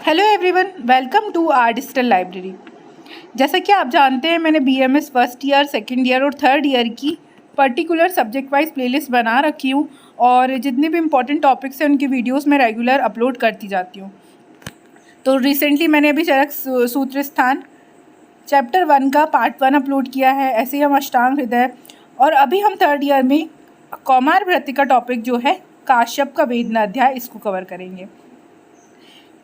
Hello everyone, welcome to our digital library. जैसा कि आप जानते हैं, मैंने BMS first year, second year और थर्ड ईयर की पर्टिकुलर सब्जेक्ट वाइज प्लेलिस्ट बना रखी हूँ और जितने भी इम्पोर्टेंट टॉपिक्स हैं उनकी वीडियोस मैं रेगुलर अपलोड करती जाती हूँ। तो रिसेंटली मैंने अभी चरक सूत्र स्थान चैप्टर 1 का पार्ट 1 अपलोड किया है। ऐसे ही हम अष्टांग हृदय और अभी हम थर्ड ईयर में कौमार भृत्य का टॉपिक जो है काश्यप का वेदना अध्याय, इसको कवर करेंगे।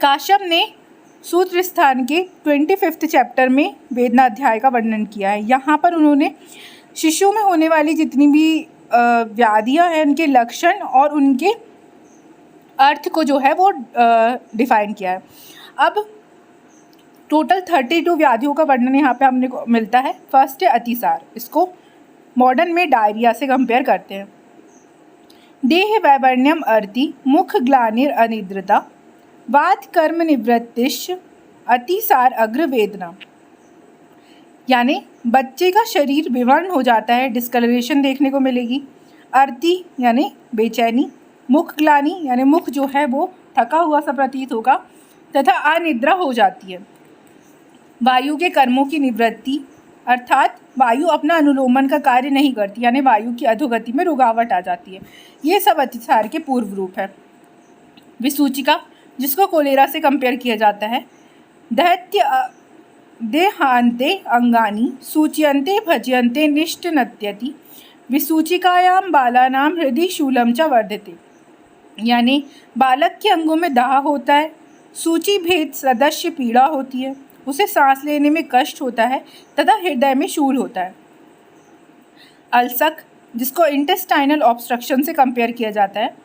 काश्यप ने सूत्र स्थान के 25th चैप्टर में वेदना अध्याय का वर्णन किया है। यहाँ पर उन्होंने शिशु में होने वाली जितनी भी व्याधियाँ हैं उनके लक्षण और उनके अर्थ को जो है वो डिफाइन किया है। अब टोटल 32 व्याधियों का वर्णन यहाँ पे हमने को मिलता है। फर्स्ट है अतिसार, इसको मॉडर्न में डायरिया से कंपेयर करते हैं। देह वैवर्ण्यम अर्ति, मुख ग्लानिर अनिद्रता, वात कर्म निवृत्तिश, अतिसार अग्र वेदना। यानी बच्चे का शरीर विवर्ण हो जाता है, डिस्कलरेशन देखने को मिलेगी। अर्ति यानी बेचैनी, मुख ग्लानि यानी मुख जो है वो थका हुआ सा प्रतीत होगा तथा अनिद्रा हो जाती है। वायु के कर्मों की निवृत्ति अर्थात वायु अपना अनुलोमन का कार्य नहीं करती, यानी वायु की अधोगति में रुकावट आ जाती है। ये सब अतिसार के पूर्व रूप है। विसूचिका, जिसको कोलेरा से कंपेयर किया जाता है। दैत्य देहांते अंगानि सूच्यन्ते भज्यन्ते निष्टनत्यति, विसूचिकायां बालानां हृदि शूलं च वर्धते। यानी बालक के अंगों में दाह होता है, सूची भेद सदस्य पीड़ा होती है, उसे सांस लेने में कष्ट होता है तथा हृदय में शूल होता है। अल्सक, जिसको इंटेस्टाइनल ऑब्स्ट्रक्शन से कंपेयर किया जाता है।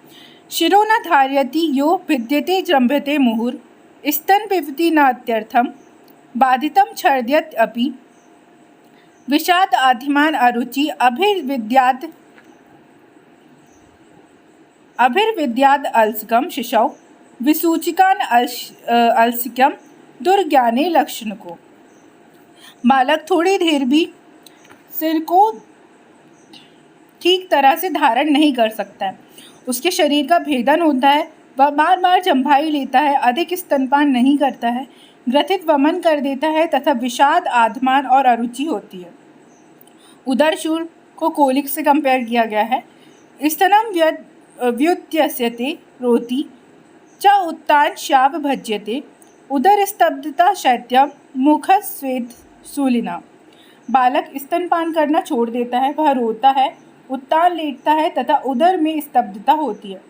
शिरो न धार्यति यो भिद्यते जृंभते मुहुर, स्तन पिबति नात्यर्थम, बाधितम छर्द्यत अपि, विषाद आधिमान अरुचि, अभिर्विद्याद अलसकम शिशौ, विसूचिकान अलसिकम दुर्ज्ञाने लक्षण को। बालक थोड़ी देर भी सिर को ठीक तरह से धारण नहीं कर सकता है, उसके शरीर का भेदन होता है, वह बार बार जम्भाई लेता है, अधिक स्तनपान नहीं करता है, ग्रथित वमन कर देता है तथा विषाद आधमान और अरुचि होती है। उदरशूल को कोलिक से कंपेयर किया गया है। स्तनम व्युत्यस्यते रोति च उत्तान श्याव भज्यते, उदर स्तब्धता शैत्यम मुख स्वेद सूलिना। बालक स्तनपान करना छोड़ देता है, वह रोता है, उत्तान लेटता है तथा उदर में स्तब्धता होती है,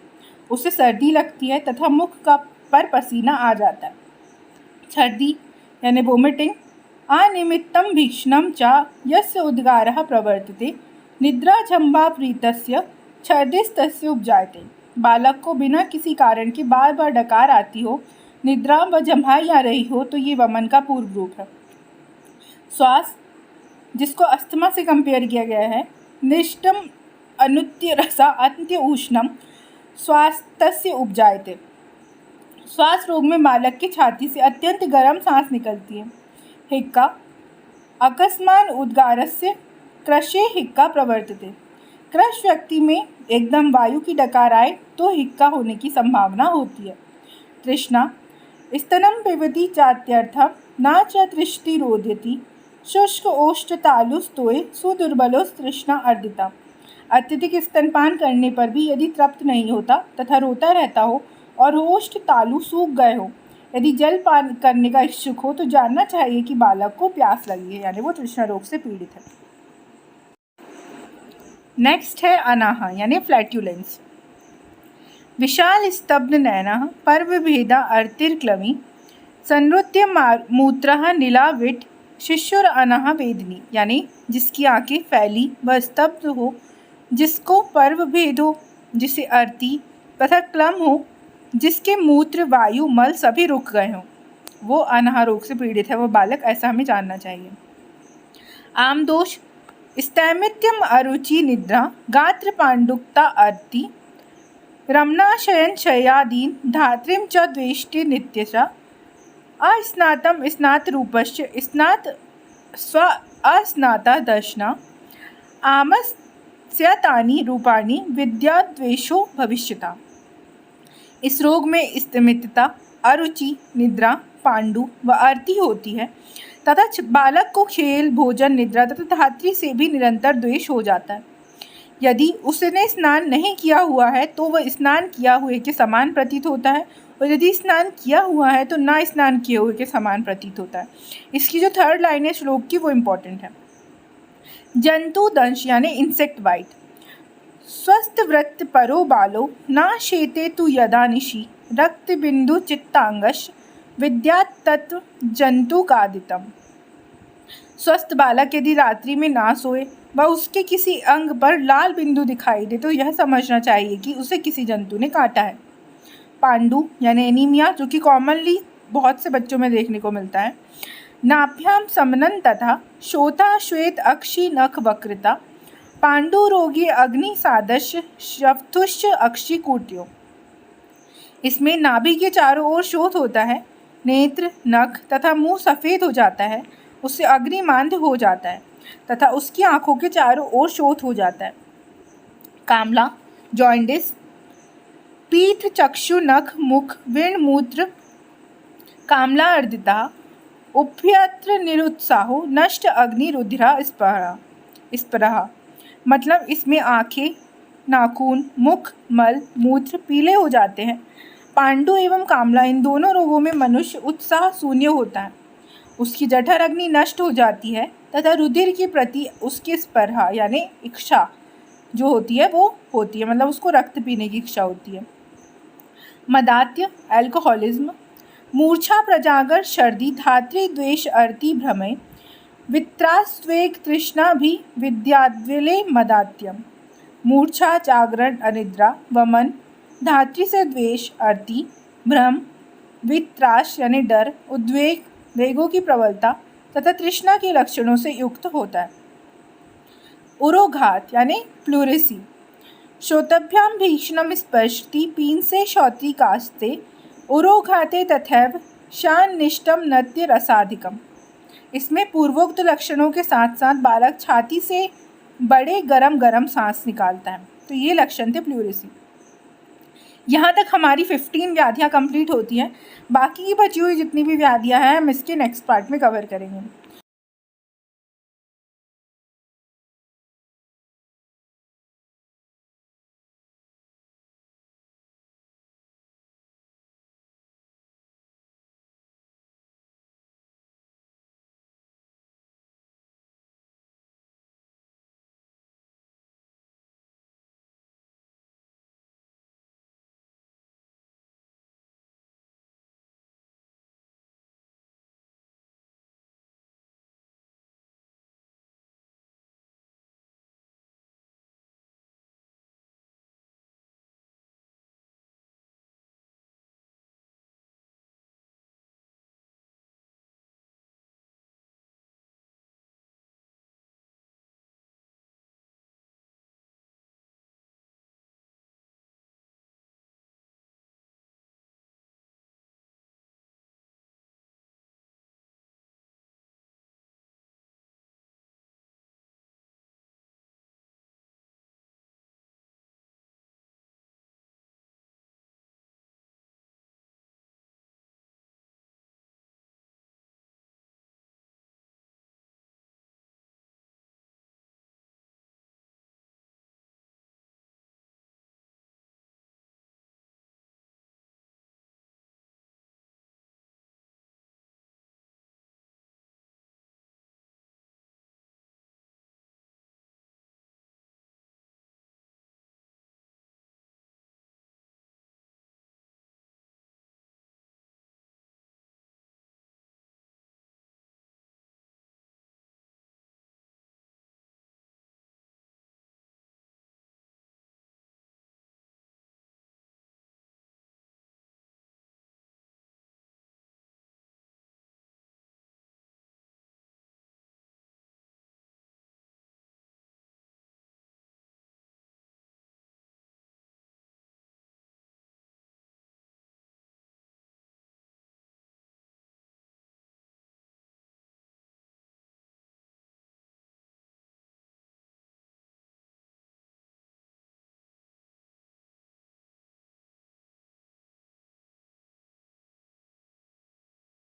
उसे सर्दी लगती है तथा मुख का पर पसीना आ जाता है। छर्दी यानी वोमिटिंग। अनिमित्तम भीषणम च यस्य उद्गारः प्रवर्तते, निद्रा जम्बा प्रीतस्य छर्दिस्तस्य उपजायते। बालक को बिना किसी कारण के बार बार डकार आती हो, निद्रा व जम्हाई आ रही हो तो ये वमन का पूर्व रूप है। श्वास, जिसको अस्थमा से कंपेयर किया गया है। निष्टम अनुत्य रसा अंत्य उष्णम स्वास्थ्य उपजायते। श्वास रोग में बालक की छाती से अत्यंत गर्म सांस निकलती है। हिक्का, अकस्मान उद्गारस्य क्रशे हिक्का प्रवर्तते। क्रश व्यक्ति में एकदम वायु की डकार आए तो हिक्का होने की संभावना होती है। तृष्णा, स्तनम पिबति चात्यर्थम न च तृष्टि रोध्यति, शुष्क ओष्ठ तालुस्तोय सुदुर्बलोस तृष्णा अर्दिता। अत्यधिक स्तनपान करने पर भी यदि तृप्त नहीं होता तथा रोता रहता हो और ओष्ठ तालु सूख गए हो, यदि जल पान करने का इच्छुक हो तो जानना चाहिए कि बालक को प्यास लगी है, यानी वो तृष्णा रोग से पीड़ित है। नेक्स्ट है अनाहा यानी फ्लैट्यूलेंस। विशाल स्तब्ध नयनः पर्वभेदा अर्तिर्क्लमी, संनृत्य मूत्रः नीलाविट, शिशुर अनाह वेदनी। यानी जिसकी आंखें फैली व स्तब्ध हो, जिसको पर्व भेद हो, जिसे अर्ति तथा क्लम हो, जिसके मूत्र वायु मल सभी रुक गए हों, वो अनाह रोग से पीड़ित है वो बालक, ऐसा हमें जानना चाहिए। आम दोष, स्थैमित्यम अरुचि निद्रा, गात्र पांडुकता अर्ति, रमणाशयन शयादीन, धात्रिम च द्वेष्टि नित्यशा, अस्नातम स्नात रूपस्य स्नात स्व अस्नाता दर्शना, आमस्यतानि रूपाणि विद्याद्वेषो भविष्यता। इस रोग में स्तिमितता, अरुचि, निद्रा, पांडु व अर्ति होती है तथा बालक को खेल, भोजन, निद्रा तथा धात्री से भी निरंतर द्वेष हो जाता है। यदि उसने स्नान नहीं किया हुआ है तो वह स्नान किया हुए के समान प्रतीत होता है, और यदि स्नान किया हुआ है तो ना स्नान किए हुए के समान प्रतीत होता है। इसकी जो थर्ड लाइन है श्लोक की वो इम्पोर्टेंट है। जंतु दंश यानी इंसेक्ट बाइट। स्वस्थ वृत्त परो बालो ना शेते तु यदा निशि रक्त बिंदु चित्तांगश विद्यात् तत्व जंतु कादितम। स्वस्थ बालक यदि रात्रि में ना सोए व उसके किसी अंग पर लाल बिंदु दिखाई दे तो यह समझना चाहिए कि उसे किसी जंतु ने काटा है। पांडु यानी एनीमिया, जो कि कॉमनली बहुत से बच्चों में देखने को मिलता है। नाभ्याम समनन तथा शोथा श्वेत अक्षी नख वक्रता पांडु रोगी अग्नि सादृश्य शवथुश्च अक्षी कूट्यो। इसमें नाभि के चारों ओर शोथ होता है, नेत्र, नख तथा मुंह सफ़ेद हो जाता है, उससे अग्निमांद्य हो जाता है तथा उसकी आंखों के चारों ओर शोथ हो जाता है। कामला जॉइंडिस, पीठ, चक्षु, नख, मुख, विर्ण, मूत्र, कामला अर्दिता, उभयत्र निरुत्साहो, नष्ट अग्नि, रुधिरा स्पृहा। मतलब इसमें आँखें, नाखून, मुख, मल, मूत्र पीले हो जाते हैं। पांडु एवं कामला इन दोनों रोगों में मनुष्य उत्साह शून्य होता है, उसकी जठर अग्नि नष्ट हो जाती है तथा रुधिर के प्रति उसकी स्पर्हा यानी इच्छा जो होती है वो होती है, मतलब उसको रक्त पीने की इच्छा होती है। मदात्य एल्कोहलिज्म, मूर्छा, प्रजागर, सर्दी, धात्री, द्वेष, अर्ति, भ्रमय, वित्रास्वेग, तृष्णा भी विद्याद्विले मदात्यम। मूर्छा, जागरण, अनिद्रा, वमन, धात्री से द्वेष, अर्ति, भ्रम, वित्राश यानी डर, उद्वेग, वेगों की प्रबलता तथा तृष्णा के लक्षणों से युक्त होता है। उरोघात यानी प्लूरेसी, श्रोतभ्याम भीषणम स्पर्शति पीनसे श्रोत्री कास्ते उरोघाते तथैव शान्निष्टम नत्य रसाधिकम। इसमें पूर्वोक्त लक्षणों के साथ साथ बालक छाती से बड़े गरम गरम सांस निकालता है, तो ये लक्षण थे प्लूरेसी। यहाँ तक हमारी 15 व्याधियाँ कंप्लीट होती हैं। बाकी की बची हुई जितनी भी व्याधियाँ हैं हम इसके नेक्स्ट पार्ट में कवर करेंगे।